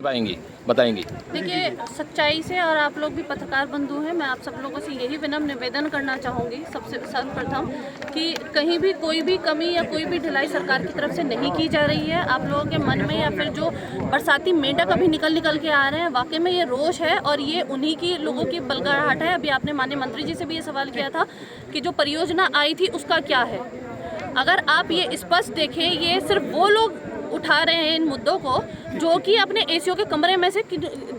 पाएंगी, बताएंगी? देखिए, सच्चाई से, और आप लोग भी पत्रकार बंधु हैं, मैं आप सब लोगों से यही विनम्र निवेदन करना चाहूँगी सबसे सर्वप्रथम कि कहीं भी कोई भी कमी या कोई भी ढिलाई सरकार की तरफ से नहीं की जा रही है। आप लोगों के मन में या फिर जो बरसाती मेंढक अभी निकल के आ रहे हैं, वाकई में ये रोष है और ये उन्हीं की लोगों की बलगराहट है। अभी आपने माननीय मंत्री जी से भी ये सवाल किया था कि जो परियोजना आई थी उसका क्या है। अगर आप ये स्पष्ट देखें, ये सिर्फ वो लोग उठा रहे हैं इन मुद्दों को जो कि अपने एसीओ के कमरे में से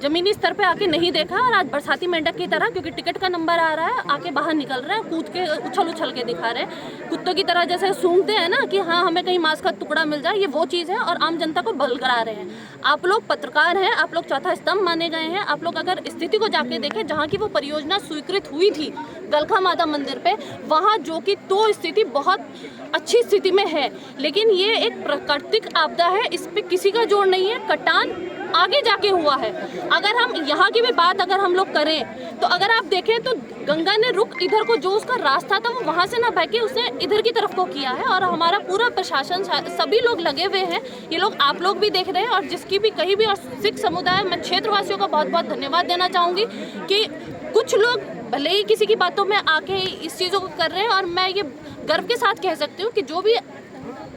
जमीनी स्तर पे आके नहीं देखा, और आज बरसाती मेंढक की तरह, क्योंकि टिकट का नंबर आ रहा है, आके बाहर निकल रहे हैं, कूद के उछल के दिखा रहे हैं, कुत्तों की तरह जैसे सूंघते हैं ना कि हाँ हमें कहीं मांस का टुकड़ा मिल जाए, ये वो चीज़ है, और आम जनता को बलगरा रहे हैं। आप लोग पत्रकार हैं, आप लोग चौथा स्तंभ माने गए हैं। आप लोग अगर स्थिति को जाके देखें, जहाँ की वो परियोजना स्वीकृत हुई थी गलखा माता मंदिर पे, वहाँ जो कि तो स्थिति बहुत अच्छी स्थिति में है, लेकिन ये एक प्राकृतिक आपदा है, इस पे किसी का जोर नहीं है। कटान आगे जाके हुआ है। अगर हम यहाँ की भी बात अगर हम लोग करें तो अगर आप देखें तो गंगा ने रुख इधर को, जो उसका रास्ता था वो वहाँ से ना बह के उसने इधर की तरफ को किया है, और हमारा पूरा प्रशासन, सभी लोग लगे हुए हैं। ये लोग, आप लोग भी देख रहे हैं, और जिसकी भी कहीं भी, और सिख समुदाय, मैं क्षेत्रवासियों का बहुत बहुत धन्यवाद देना चाहूँगी कि कुछ लोग भले ही किसी की बातों में आके इस चीज़ों को कर रहे हैं, और मैं ये गर्व के साथ कह सकती हूँ कि जो भी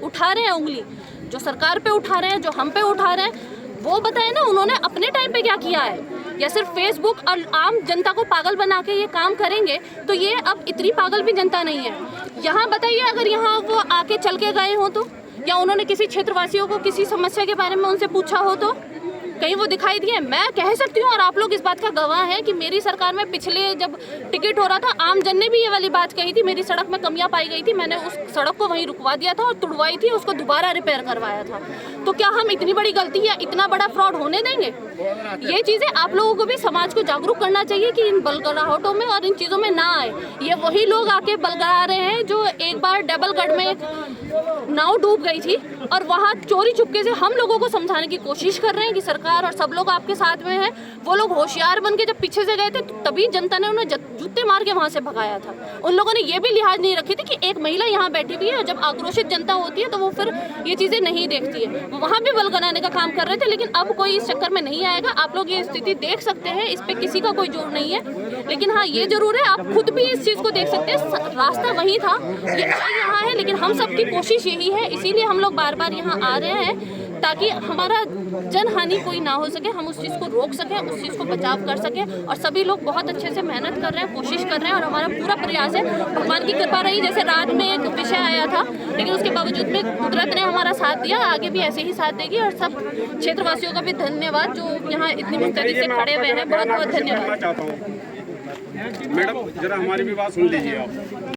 उठा रहे हैं उंगली, जो सरकार पे उठा रहे हैं, जो हम पे उठा रहे हैं, वो बताए ना उन्होंने अपने टाइम पे क्या किया है। या सिर्फ फेसबुक और आम जनता को पागल बना के ये काम करेंगे तो ये अब इतनी पागल भी जनता नहीं है। यहाँ बताइए, अगर यहाँ वो आके चल के गए हो तो, या उन्होंने किसी क्षेत्रवासियों को किसी समस्या के बारे में उनसे पूछा हो तो कहीं वो दिखाई दिए? मैं कह सकती हूँ, और आप लोग इस बात का गवाह हैं कि मेरी सरकार में पिछले जब टिकट हो रहा था, आम जन ने भी ये वाली बात कही थी, मेरी सड़क में कमियां पाई गई थी, मैंने उस सड़क को वहीं रुकवा दिया था और तुड़वाई थी, उसको दोबारा रिपेयर करवाया था। तो क्या हम इतनी बड़ी गलती या इतना बड़ा फ्रॉड होने देंगे? ये चीज़ें आप लोगों को भी समाज को जागरूक करना चाहिए कि इन बलगराहटों में और इन चीज़ों में ना आए। ये वही लोग आके बलगा रहे हैं जो एक बार डबलगढ़ में नाव डूब गई थी, और वहाँ चोरी चुपके से हम लोगों को समझाने की कोशिश कर रहे हैं कि सरकार और सब लोग आपके साथ में हैं। वो लोग होशियार बन के जब पीछे से गए थे तो तभी जनता ने उन्हें जूते मार के वहाँ से भगाया था। उन लोगों ने ये भी लिहाज नहीं रखी थी कि एक महिला यहाँ बैठी हुई है, जब आक्रोशित जनता होती है तो वो फिर ये चीज़ें नहीं देखती है। वहाँ भी बल बनाने का काम कर रहे थे, लेकिन अब कोई इस चक्कर में नहीं आएगा। आप लोग ये स्थिति देख सकते हैं, इस पर किसी का कोई जोर नहीं है, लेकिन हाँ ये जरूर है, आप खुद भी इस चीज़ को देख सकते हैं, रास्ता वही था, ये यहाँ है, लेकिन हम सबकी कोशिश यही है, इसीलिए हम लोग बार बार यहाँ आ रहे हैं ताकि हमारा जन हानि कोई ना हो सके, हम उस चीज़ को रोक सकें, उस चीज़ को बचाव कर सकें। और सभी लोग बहुत अच्छे से मेहनत कर रहे हैं, कोशिश कर रहे हैं, और हमारा पूरा प्रयास है। भगवान की कृपा रही, जैसे रात में एक विषय आया था, लेकिन उसके बावजूद में कुदरत ने हमारा साथ दिया, आगे भी ऐसे ही साथ देगी। और सब क्षेत्रवासियों का भी धन्यवाद जो यहाँ इतनी मुस्तैदी से खड़े हुए हैं, बहुत बहुत धन्यवाद। मैडम जरा हमारी भी बात सुन लीजिए आप।